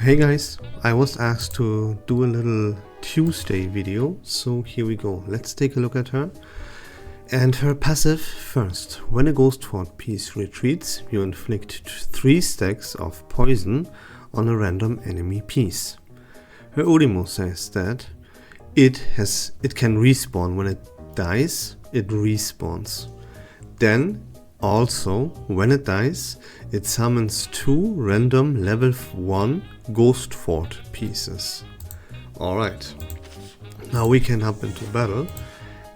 Hey guys, I was asked to do a little Tuesday video, so here we go. Let's take a look at her. And her passive first. When a Ghostfort piece retreats, you inflict 3 stacks of poison on a random enemy piece. Her Ultimo says that it can respawn. When it dies, it respawns. Then also, when it dies, it summons 2 random level 1 Ghostfort pieces. Alright, now we can hop into battle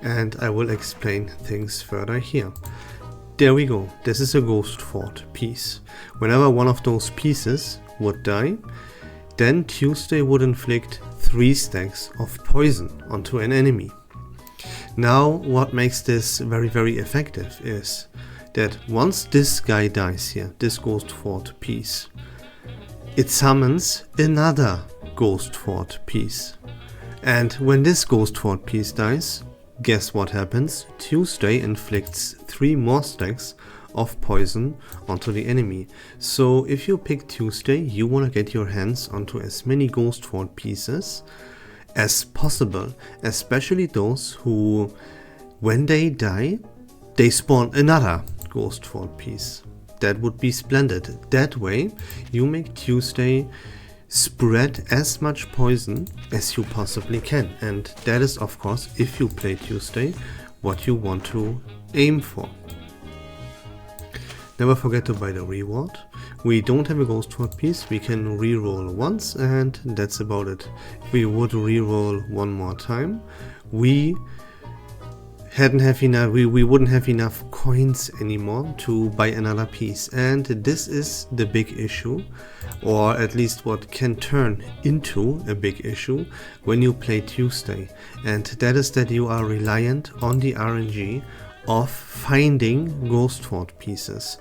and I will explain things further here. There we go, this is a Ghostfort piece. Whenever one of those pieces would die, then Tuesday would inflict 3 stacks of poison onto an enemy. Now what makes this very effective is that once this guy dies here, this Ghostfort piece, it summons another Ghostfort piece. And when this Ghostfort piece dies, guess what happens? Tuesday inflicts 3 more stacks of poison onto the enemy. So if you pick Tuesday, you want to get your hands onto as many Ghostfort pieces as possible, especially those who, when they die, they spawn another Ghostfort piece. That would be splendid. That way you make Tuesday spread as much poison as you possibly can, and that is of course, if you play Tuesday, what you want to aim for. Never forget to buy the reward. We don't have a Ghostfort piece, we can reroll once and that's about it. If we would reroll one more time, we wouldn't have enough coins anymore to buy another piece, and this is the big issue, or at least what can turn into a big issue when you play Tuesday, and that is that you are reliant on the RNG of finding Ghostfort pieces,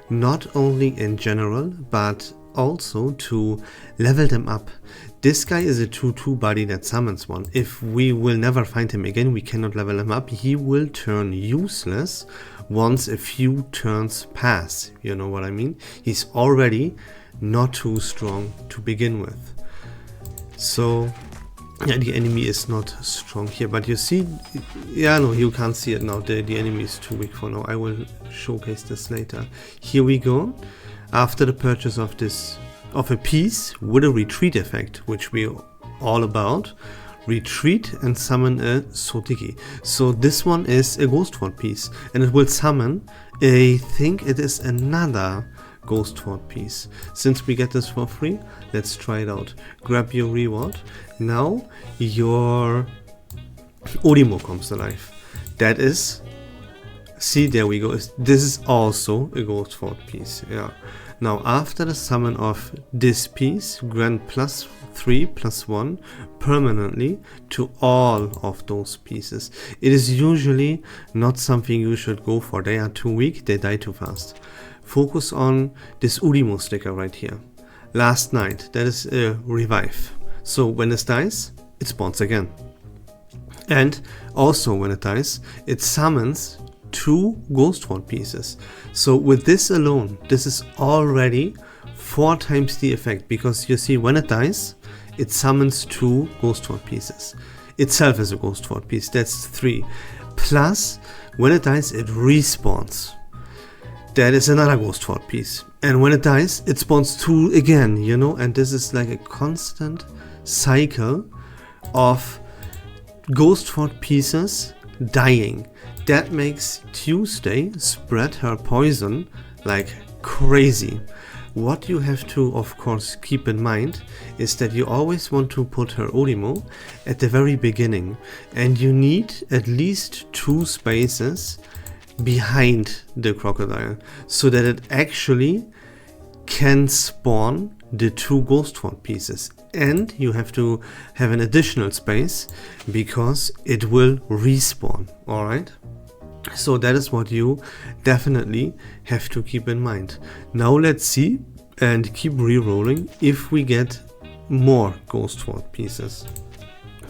not only in general but also to level them up. This guy is a 2/2 body that summons one. If we will never find him again, we cannot level him up. He will turn useless once a few turns pass. You know what I mean? He's already not too strong to begin with. So yeah, the enemy is not strong here, but you see, yeah, no, you can't see it now. The enemy is too weak for now. I will showcase this later. Here we go. After the purchase of a piece with a retreat effect, which we're all about, retreat and summon a Sotiki. So this one is a Ghostfort piece and it will summon, I think it is another Ghostfort piece. Since we get this for free, let's try it out. Grab your reward. Now your Ultimo comes alive. That is, see, there we go. This is also a Ghostfort piece. Yeah. Now after the summon of this piece, grant +3/+1 permanently to all of those pieces. It is usually not something you should go for. They are too weak, they die too fast. Focus on this Ultimo sticker right here. Last night, that is a revive. So when this dies, it spawns again. And also when it dies, it summons 2 Ghostfort pieces. So with this alone, this is already 4 times the effect, because you see, when it dies, it summons 2 Ghostfort pieces. Itself is a Ghostfort piece, that's 3. Plus, when it dies, it respawns. That is another Ghostfort piece. And when it dies, it spawns 2 again, you know, and this is like a constant cycle of Ghostfort pieces dying. That makes Tuesday spread her poison like crazy. What you have to, of course, keep in mind is that you always want to put her Ultimo at the very beginning, and you need at least 2 spaces behind the crocodile so that it actually can spawn the 2 Ghostfort pieces. And you have to have an additional space because it will respawn. Alright? So that is what you definitely have to keep in mind. Now let's see and keep re-rolling if we get more Ghostfort pieces.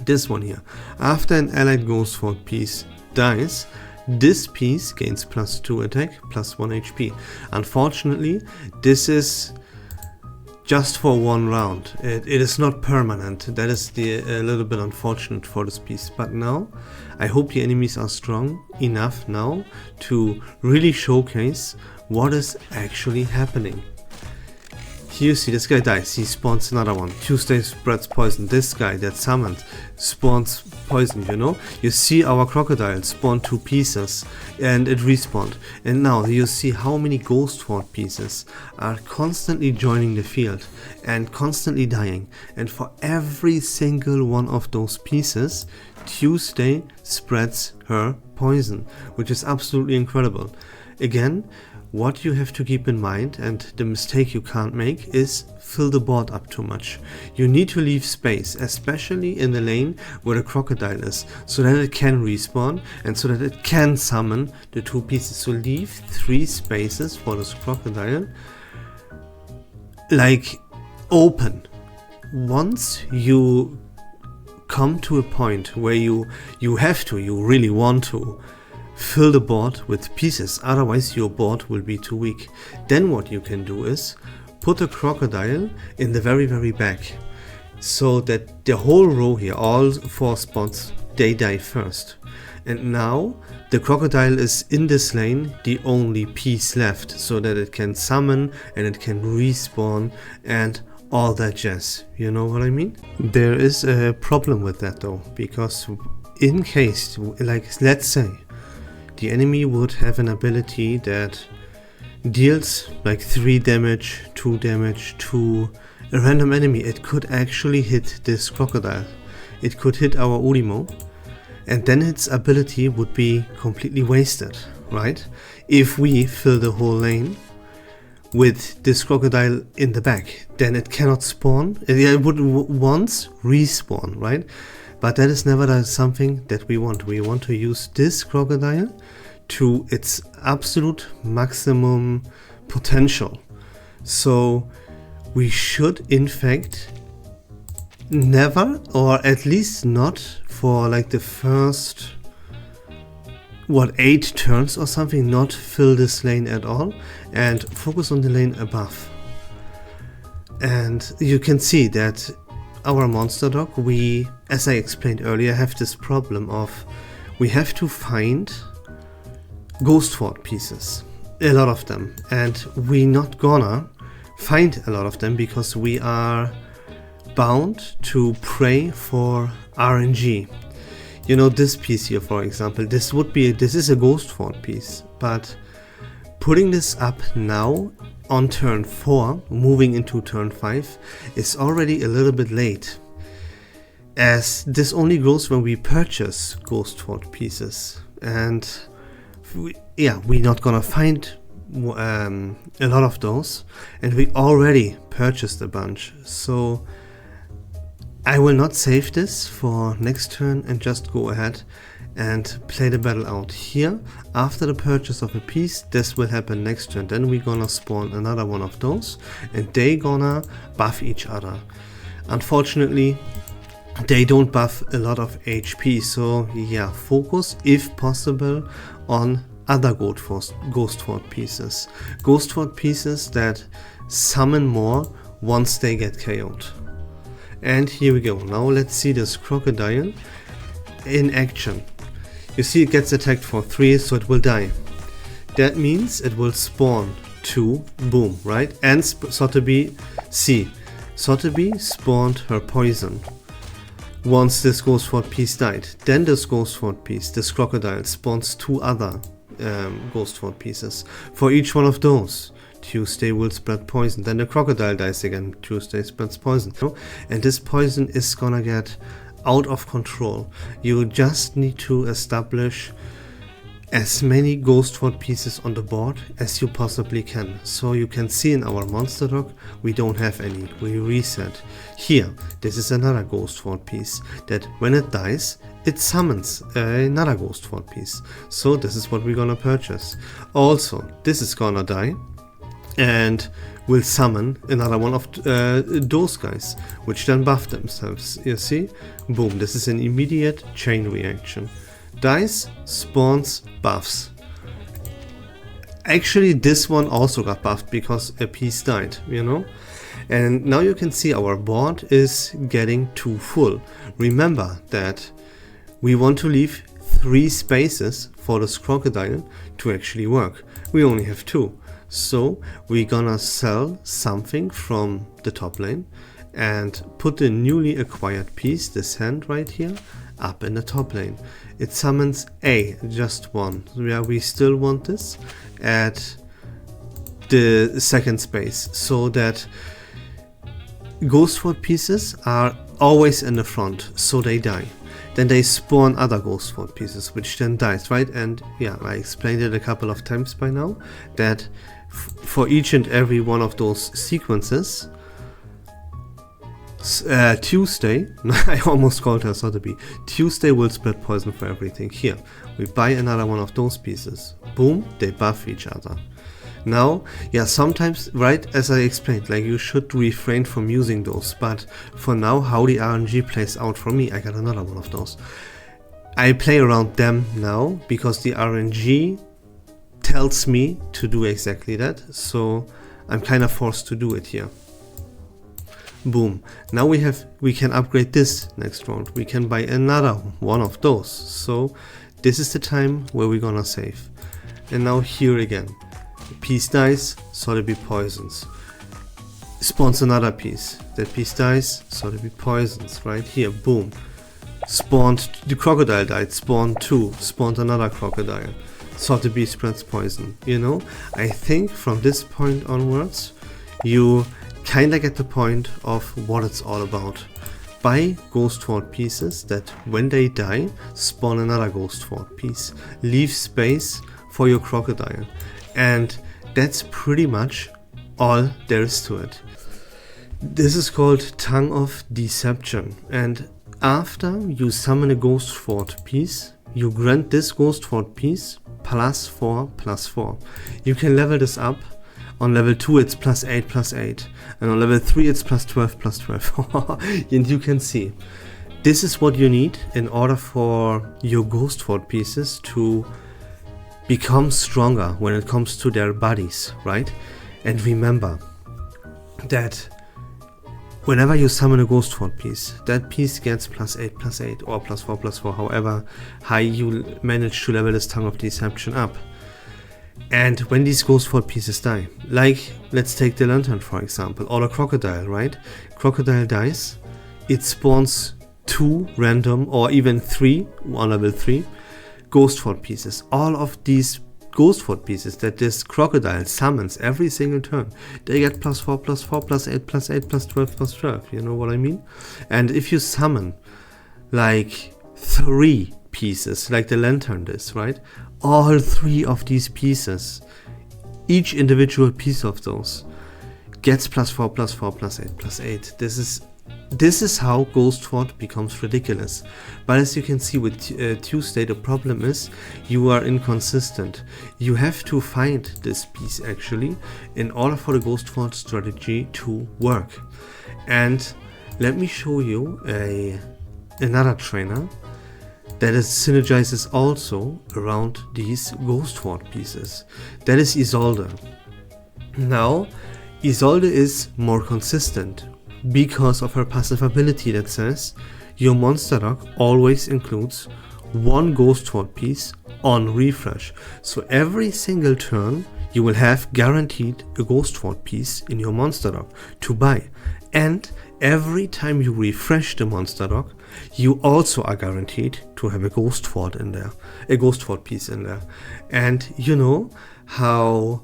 This one here. After an allied Ghostfort piece dies, this piece gains +2 attack, +1 HP. Unfortunately, this is just for one round. It is not permanent. That is a little bit unfortunate for this piece. But now, I hope the enemies are strong enough now to really showcase what is actually happening. Here you see this guy dies, he spawns another one. Tuesday spreads poison. This guy that summoned spawns poison, you know. You see our crocodile spawn 2 pieces and it respawned. And now you see how many Ghostfort pieces are constantly joining the field and constantly dying. And for every single one of those pieces, Tuesday spreads her poison, which is absolutely incredible. Again, what you have to keep in mind, and the mistake you can't make, is fill the board up too much. You need to leave space, especially in the lane where the crocodile is, so that it can respawn and so that it can summon the 2 pieces. So leave 3 spaces for this crocodile, like, open. Once you come to a point where you really want to fill the board with pieces, otherwise your board will be too weak. Then what you can do is put a crocodile in the very back, so that the whole row here, all 4 spots, they die first. And now the crocodile is in this lane the only piece left, so that it can summon and it can respawn and all that jazz. You know what I mean? There is a problem with that though, because in case, like, let's say the enemy would have an ability that deals like 3 damage, 2 damage to a random enemy, it could actually hit this crocodile. It could hit our Urimo, and then its ability would be completely wasted, right? If we fill the whole lane with this crocodile in the back, then it cannot spawn. It would once respawn, right? But that is never something that we want. We want to use this crocodile to its absolute maximum potential. So we should in fact never, or at least not for like the first 8 turns or something, not fill this lane at all and focus on the lane above. And you can see that our monster dog, we, as I explained earlier, have this problem of we have to find Ghostfort pieces, a lot of them, and we're not gonna find a lot of them because we are bound to pray for RNG. You know, this piece here, for example, this is a Ghostfort piece, but putting this up now on turn 4, moving into turn 5, is already a little bit late, as this only grows when we purchase Ghostfort pieces, and we're not gonna find a lot of those, and we already purchased a bunch. So I will not save this for next turn and just go ahead and play the battle out here. After the purchase of a piece, this will happen next turn. Then we're gonna spawn another one of those and they gonna buff each other. Unfortunately, they don't buff a lot of HP, so yeah, focus if possible on other Ghostfort pieces. Ghostfort pieces that summon more once they get KO'd. And here we go. Now let's see this crocodile in action. You see it gets attacked for 3, so it will die. That means it will spawn 2, boom, right? And Sotheby, see, Sotheby spawned her poison once this Ghostfort piece died. Then this Ghostfort piece, this crocodile, spawns 2 other Ghostfort pieces. For each one of those, Tuesday will spread poison. Then the crocodile dies again, Tuesday spreads poison. And this poison is gonna get out of control. You just need to establish as many Ghostfort pieces on the board as you possibly can. So you can see in our monster dog, we don't have any. We reset. Here, this is another Ghostfort piece that when it dies, it summons another Ghostfort piece. So this is what we're gonna purchase. Also, this is gonna die and will summon another one of those guys, which then buff themselves. You see? Boom, this is an immediate chain reaction. Dies, spawns, buffs. Actually, this one also got buffed because a piece died, you know? And now you can see our board is getting too full. Remember that we want to leave 3 spaces for this crocodile to actually work. We only have 2. So we're gonna sell something from the top lane and put the newly acquired piece, this hand right here, up in the top lane. It summons just 1. Yeah, we still want this at the second space, so that Ghostfort pieces are always in the front, so they die. Then they spawn other Ghostfort pieces, which then dies, right? And yeah, I explained it a couple of times by now, that for each and every one of those sequences, Tuesday, I almost called her Sotheby, Tuesday will spread poison for everything. Here, we buy another one of those pieces. Boom, they buff each other. Now, yeah, sometimes, right, as I explained, like you should refrain from using those, but for now, how the RNG plays out for me, I got another one of those. I play around them now, because the RNG tells me to do exactly that, so I'm kind of forced to do it here. Boom. Now we can upgrade this next round. We can buy another one of those. So this is the time where we're gonna save. And now here again. Piece dies, Sotheby poisons. Spawns another piece. That piece dies, Sotheby poisons. Right here, boom. Spawned, the crocodile died, spawned 2, spawned another crocodile. Sotheby spreads poison. You know, I think from this point onwards, you kinda get the point of what it's all about. Buy Ghostfort pieces that when they die, spawn another Ghostfort piece. Leave space for your crocodile. And that's pretty much all there is to it. This is called Tongue of Deception. And after you summon a Ghostfort piece, you grant this Ghostfort piece +4/+4. You can level this up. On level 2 it's +8/+8, and on level 3 it's +12/+12. And you can see, this is what you need in order for your Ghostfort pieces to become stronger when it comes to their bodies, right? And remember that whenever you summon a Ghostfort piece, that piece gets +8/+8 or +4/+4, however high you manage to level this Tongue of Deception up. And when these Ghostfort pieces die, like let's take the lantern for example, or a crocodile, right? Crocodile dies, it spawns 2 random or even 3 on level 3 Ghostfort pieces. All of these Ghostfort pieces that this crocodile summons every single turn, they get +4/+4, +8/+8, +12/+12, you know what I mean? And if you summon like 3 pieces, like the lantern is, right? All 3 of these pieces, each individual piece of those, gets +4/+4, +8/+8. This is how Ghostfort becomes ridiculous. But as you can see with Tuesday, the problem is you are inconsistent. You have to find this piece actually in order for the Ghostfort strategy to work. And let me show you another trainer that synergizes also around these Ghostfort pieces. That is Isolde. Now, Isolde is more consistent because of her passive ability that says your monster dock always includes 1 Ghostfort piece on refresh. So every single turn you will have guaranteed a Ghostfort piece in your monster dock to buy. And every time you refresh the monster dock, you also are guaranteed to have a Ghostfort in there, a Ghostfort piece in there. And you know how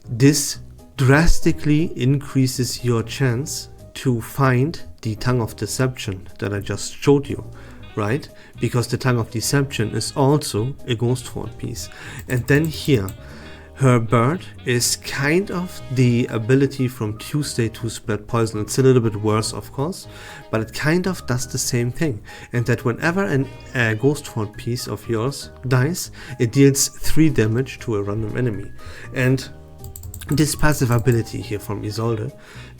this drastically increases your chance to find the Tongue of Deception that I just showed you, right? Because the Tongue of Deception is also a Ghostfort piece. And then here, her bird is kind of the ability from Tuesday to spread poison. It's a little bit worse, of course, but it kind of does the same thing. And that whenever a Ghostfort piece of yours dies, it deals 3 damage to a random enemy. And this passive ability here from Isolde,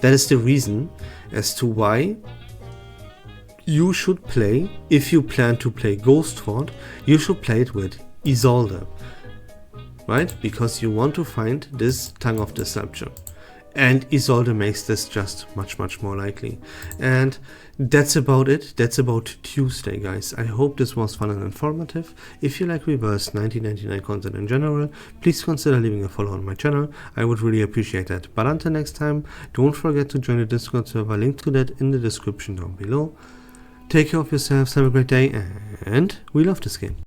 that is the reason as to why you should play, if you plan to play Ghostfort, you should play it with Isolde. Right? Because you want to find this Tongue of Deception. And Isolde makes this just much more likely. And that's about it. That's about Tuesday, guys. I hope this was fun and informative. If you like Reverse 1999 content in general, please consider leaving a follow on my channel. I would really appreciate that. But until next time, don't forget to join the Discord server, link to that in the description down below. Take care of yourselves, have a great day, and we love this game.